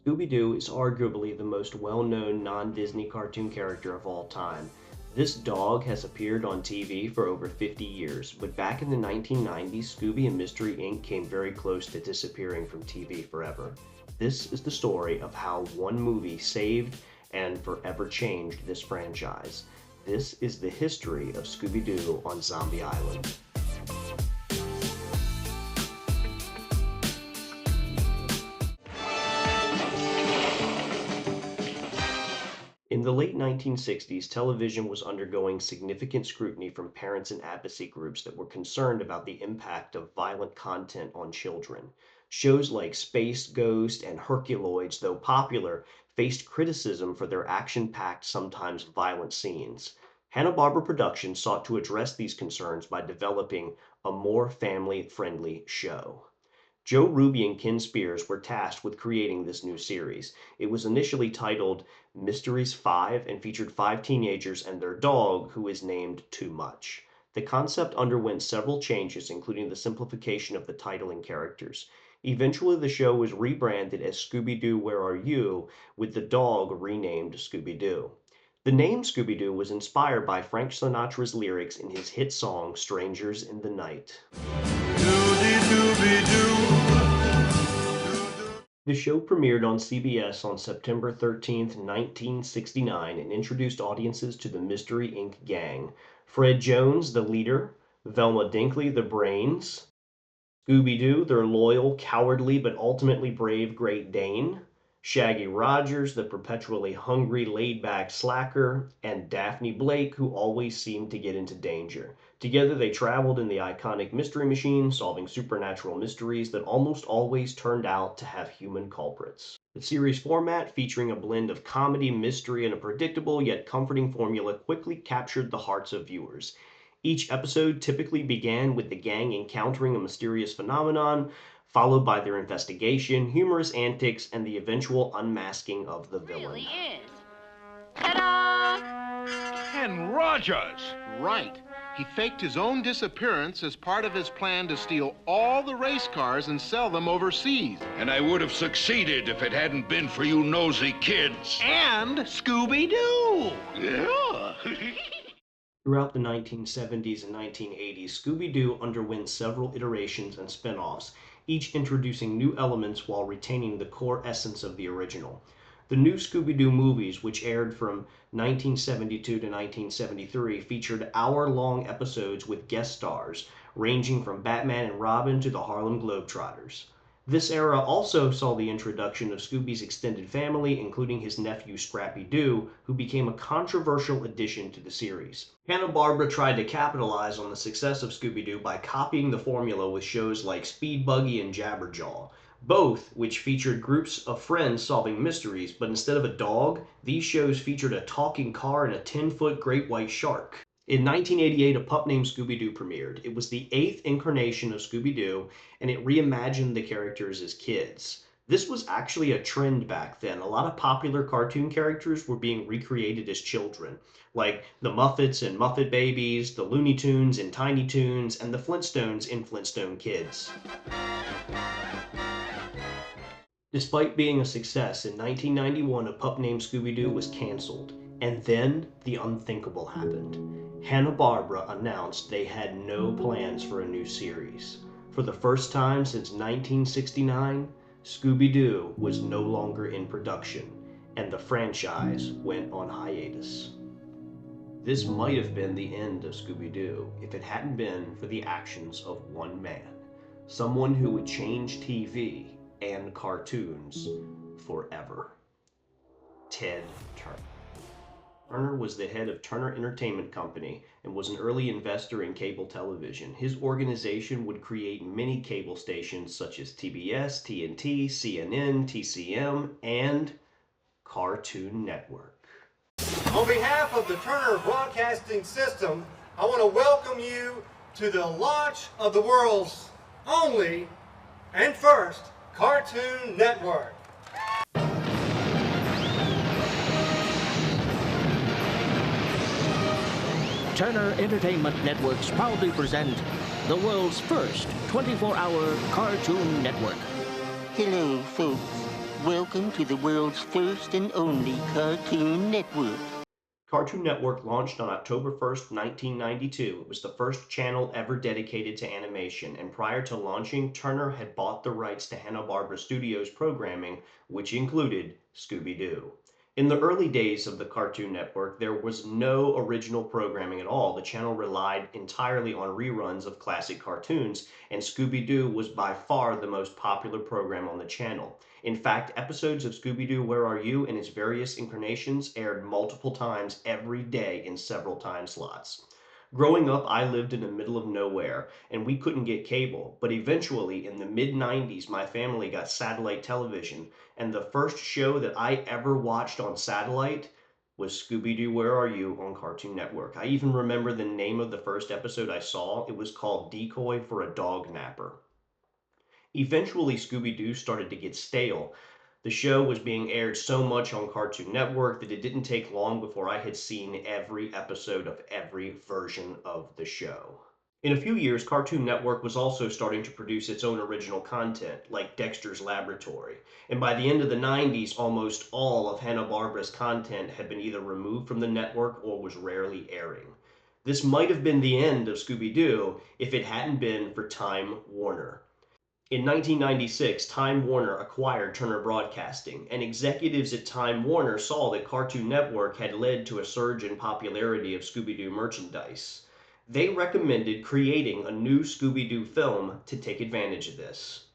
Scooby Doo is arguably the most well known non Disney cartoon character of all time. This dog has appeared on TV for over 50 years, but back in the 1990s, Scooby and Mystery Inc. came very close to disappearing from TV forever. This is the story of how one movie saved and forever changed this franchise. This is the history of Scooby Doo on Zombie Island. In the late 1960s, television was undergoing significant scrutiny from parents and advocacy groups that were concerned about the impact of violent content on children. Shows like Space Ghost and Herculoids, though popular, faced criticism for their action-packed, sometimes violent scenes. Hanna-Barbera Productions sought to address these concerns by developing a more family-friendly show. Joe Ruby and Ken Spears were tasked with creating this new series. It was initially titled Mysteries 5 and featured 5 teenagers and their dog, who is named Too Much. The concept underwent several changes, including the simplification of the title and characters. Eventually, the show was rebranded as Scooby Doo, Where Are You?, with the dog renamed Scooby Doo. The name Scooby Doo was inspired by Frank Sinatra's lyrics in his hit song Strangers in the Night. The show premiered on CBS on September 13, 1969, and introduced audiences to the Mystery Inc. gang. Fred Jones, the leader, Velma Dinkley, the brains, Scooby-Doo, their loyal, cowardly, but ultimately brave Great Dane, Shaggy Rogers, the perpetually hungry, laid-back slacker, and Daphne Blake, who always seemed to get into danger. Together they traveled in the iconic Mystery Machine, solving supernatural mysteries that almost always turned out to have human culprits. The series format, featuring a blend of comedy, mystery, and a predictable yet comforting formula, quickly captured the hearts of viewers. Each episode typically began with the gang encountering a mysterious phenomenon, followed by their investigation, humorous antics, and the eventual unmasking of the villain. Really is. Ta-da! Ken Rogers! Right. He faked his own disappearance as part of his plan to steal all the race cars and sell them overseas. And I would have succeeded if it hadn't been for you nosy kids. And Scooby Doo! Yeah. Throughout the 1970s and 1980s, Scooby-Doo underwent several iterations and spin-offs, each introducing new elements while retaining the core essence of the original. The new Scooby-Doo movies, which aired from 1972 to 1973, featured hour-long episodes with guest stars, ranging from Batman and Robin to the Harlem Globetrotters. This era also saw the introduction of Scooby's extended family, including his nephew Scrappy-Doo, who became a controversial addition to the series. Hanna-Barbera tried to capitalize on the success of Scooby-Doo by copying the formula with shows like Speed Buggy and Jabberjaw, both which featured groups of friends solving mysteries, but instead of a dog, these shows featured a talking car and a 10-foot great white shark. In 1988, A Pup Named Scooby-Doo premiered. It was the 8th incarnation of Scooby-Doo, and it reimagined the characters as kids. This was actually a trend back then. A lot of popular cartoon characters were being recreated as children, like the Muppets and Muppet Babies, the Looney Tunes and Tiny Toons, and the Flintstones in Flintstone Kids. Despite being a success, in 1991, A Pup Named Scooby-Doo was canceled. And then the unthinkable happened. Hanna-Barbera announced they had no plans for a new series. For the first time since 1969, Scooby-Doo was no longer in production, and the franchise went on hiatus. This might have been the end of Scooby-Doo if it hadn't been for the actions of one man, someone who would change TV and cartoons forever. Ted Turner. Turner was the head of Turner Entertainment Company and was an early investor in cable television. His organization would create many cable stations such as TBS, TNT, CNN, TCM, and Cartoon Network. On behalf of the Turner Broadcasting System, I want to welcome you to the launch of the world's only and first Cartoon Network. Turner Entertainment Networks proudly present the world's first 24-hour cartoon network. Hello, folks. Welcome to the world's first and only Cartoon Network. Cartoon Network launched on October 1st, 1992. It was the first channel ever dedicated to animation, and prior to launching, Turner had bought the rights to Hanna-Barbera Studios programming, which included Scooby Doo. In the early days of the Cartoon Network, there was no original programming at all. The channel relied entirely on reruns of classic cartoons, and Scooby Doo was by far the most popular program on the channel. In fact, episodes of Scooby Doo Where Are You in its various incarnations aired multiple times every day in several time slots. Growing up, I lived in the middle of nowhere and we couldn't get cable, but eventually in the mid 90s, my family got satellite television, and the first show that I ever watched on satellite was Scooby Doo Where Are You on Cartoon Network. I even remember the name of the first episode I saw. It was called Decoy for a Dog Napper. Eventually, Scooby Doo started to get stale. The show was being aired so much on Cartoon Network that it didn't take long before I had seen every episode of every version of the show. In a few years, Cartoon Network was also starting to produce its own original content, like Dexter's Laboratory. And by the end of the 90s, almost all of Hanna-Barbera's content had been either removed from the network or was rarely airing. This might have been the end of Scooby-Doo if it hadn't been for Time Warner. In 1996, Time Warner acquired Turner Broadcasting, and executives at Time Warner saw that Cartoon Network had led to a surge in popularity of Scooby-Doo merchandise. They recommended creating a new Scooby-Doo film to take advantage of this.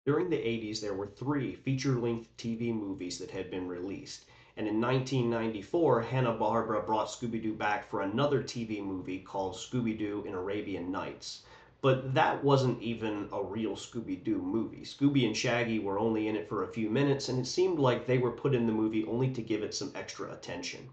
During the 80s, there were 3 feature-length TV movies that had been released, and in 1994, Hanna-Barbera brought Scooby-Doo back for another TV movie called Scooby-Doo in Arabian Nights. But that wasn't even a real Scooby-Doo movie. Scooby and Shaggy were only in it for a few minutes, and it seemed like they were put in the movie only to give it some extra attention.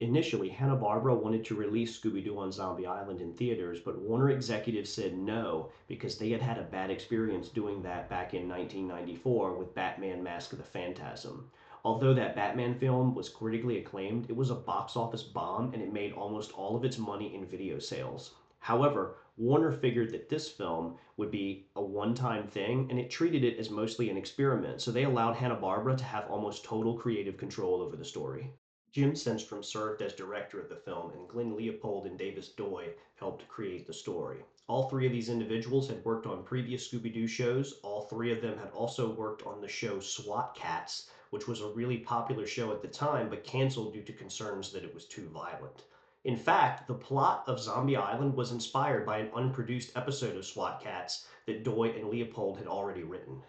Initially, Hanna-Barbera wanted to release Scooby-Doo on Zombie Island in theaters, but Warner executives said no because they had had a bad experience doing that back in 1994 with Batman Mask of the Phantasm. Although that Batman film was critically acclaimed, it was a box office bomb and it made almost all of its money in video sales. However, Warner figured that this film would be a one-time thing, and it treated it as mostly an experiment, so they allowed Hanna-Barbera to have almost total creative control over the story. Jim Senstrom served as director of the film, and Glenn Leopold and Davis Doy helped create the story. All 3 of these individuals had worked on previous Scooby-Doo shows. All 3 of them had also worked on the show SWAT Cats, which was a really popular show at the time, but canceled due to concerns that it was too violent. In fact, the plot of Zombie Island was inspired by an unproduced episode of SWAT Cats that Doy and Leopold had already written.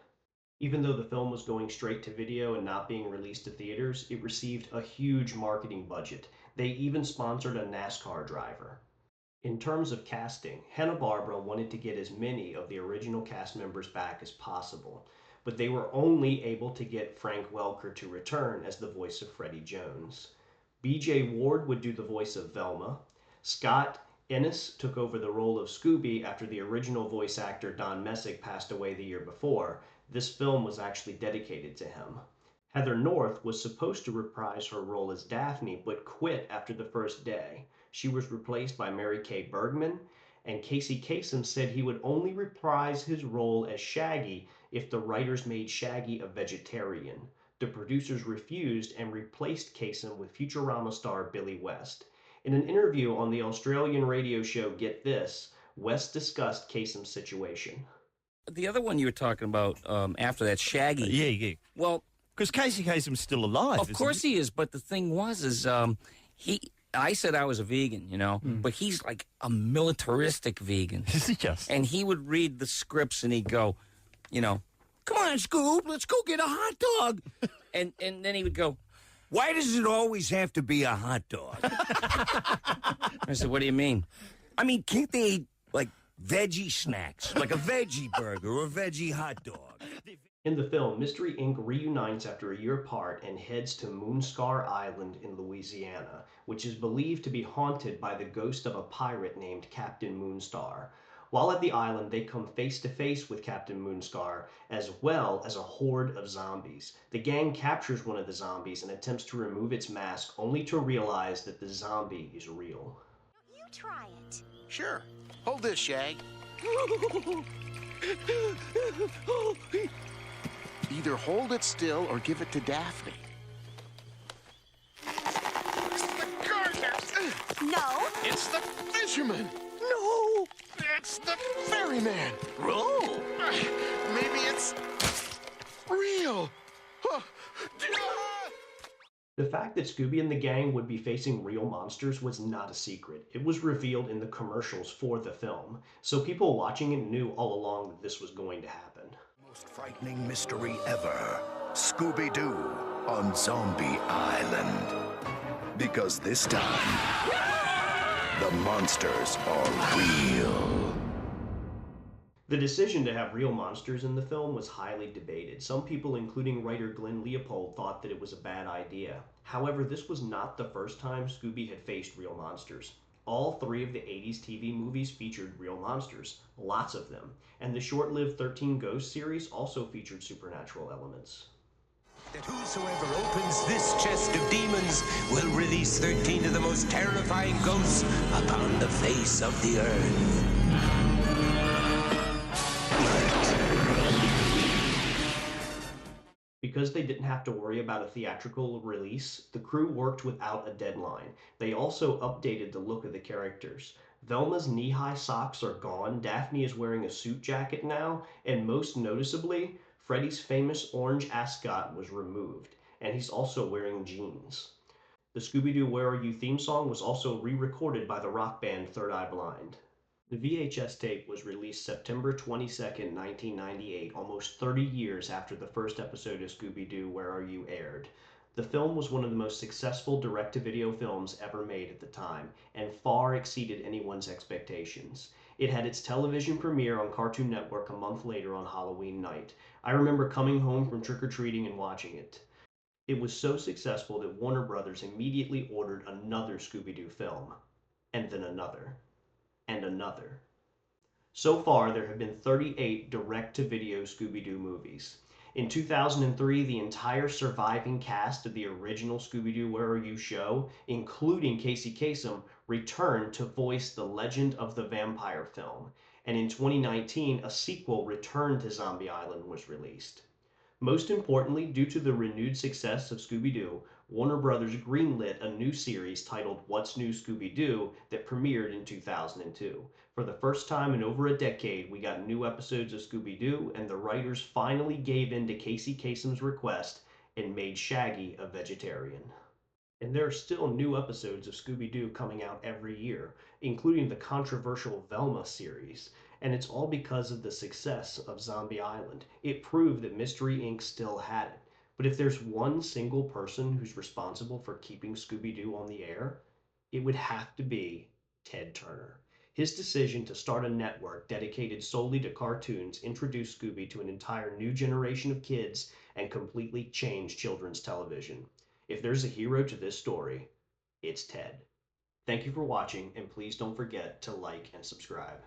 Even though the film was going straight to video and not being released to theaters, it received a huge marketing budget. They even sponsored a NASCAR driver. In terms of casting, Hanna-Barbera wanted to get as many of the original cast members back as possible, but they were only able to get Frank Welker to return as the voice of Freddie Jones. B.J. Ward would do the voice of Velma. Scott Ennis took over the role of Scooby after the original voice actor Don Messick passed away the year before. This film was actually dedicated to him. Heather North was supposed to reprise her role as Daphne, but quit after the first day. She was replaced by Mary Kay Bergman, and Casey Kasem said he would only reprise his role as Shaggy if the writers made Shaggy a vegetarian. The producers refused and replaced Kasem with Futurama star Billy West. In an interview on the Australian radio show Get This, West discussed Kasem's situation. The other one you were talking about after that, Shaggy. Yeah. Well, because Casey Kasem's still alive. of course he is, but the thing was, I said I was a vegan, but he's like a militaristic vegan. Is he just? And he would read the scripts and he'd go, come on, Scoop, let's go get a hot dog. and then he would go, why does it always have to be a hot dog? I said, what do you mean? I mean, can't they eat, like, veggie snacks, like a veggie burger or a veggie hot dog? In the film, Mystery Inc. reunites after a year apart and heads to Moonscar Island in Louisiana, which is believed to be haunted by the ghost of a pirate named Captain Moonstar. While at the island, they come face to face with Captain Moonstar, as well as a horde of zombies. The gang captures one of the zombies and attempts to remove its mask, only to realize that the zombie is real. You try it. Sure. Hold this, Shag. Either hold it still or give it to Daphne. It's the gardener! No. It's the fisherman! No! It's the ferryman! Oh! Maybe it's real! Huh. The fact that Scooby and the gang would be facing real monsters was not a secret. It was revealed in the commercials for the film, so people watching it knew all along that this was going to happen. Most frightening mystery ever. Scooby Doo on Zombie Island. Because this time, the monsters are real. The decision to have real monsters in the film was highly debated. Some people, including writer Glenn Leopold, thought that it was a bad idea. However, this was not the first time Scooby had faced real monsters. All three of the 80s TV movies featured real monsters, lots of them, and the short-lived 13 Ghosts series also featured supernatural elements. That whosoever opens this chest of demons will release 13 of the most terrifying ghosts upon the face of the earth. Because they didn't have to worry about a theatrical release, the crew worked without a deadline. They also updated the look of the characters. Velma's knee-high socks are gone, Daphne is wearing a suit jacket now, and most noticeably, Freddy's famous orange ascot was removed, and he's also wearing jeans. The Scooby-Doo Where Are You theme song was also re-recorded by the rock band Third Eye Blind. The VHS tape was released September 22, 1998, almost 30 years after the first episode of Scooby-Doo Where Are You aired. The film was one of the most successful direct-to-video films ever made at the time, and far exceeded anyone's expectations. It had its television premiere on Cartoon Network a month later on Halloween night. I remember coming home from trick-or-treating and watching it. It was so successful that Warner Brothers immediately ordered another Scooby-Doo film, and then another. And another. So far, there have been 38 direct-to-video Scooby-Doo movies. In 2003, the entire surviving cast of the original Scooby-Doo Where Are You show, including Casey Kasem, returned to voice the Legend of the Vampire film. And in 2019, a sequel, Return to Zombie Island, was released. Most importantly, due to the renewed success of Scooby-Doo, Warner Brothers greenlit a new series titled What's New Scooby-Doo that premiered in 2002. For the first time in over a decade, we got new episodes of Scooby-Doo, and the writers finally gave in to Casey Kasem's request and made Shaggy a vegetarian. And there are still new episodes of Scooby-Doo coming out every year, including the controversial Velma series. And it's all because of the success of Zombie Island. It proved that Mystery Inc. still had it. But if there's one single person who's responsible for keeping Scooby-Doo on the air, it would have to be Ted Turner. His decision to start a network dedicated solely to cartoons introduced Scooby to an entire new generation of kids and completely changed children's television. If there's a hero to this story, it's Ted. Thank you for watching, and please don't forget to like and subscribe.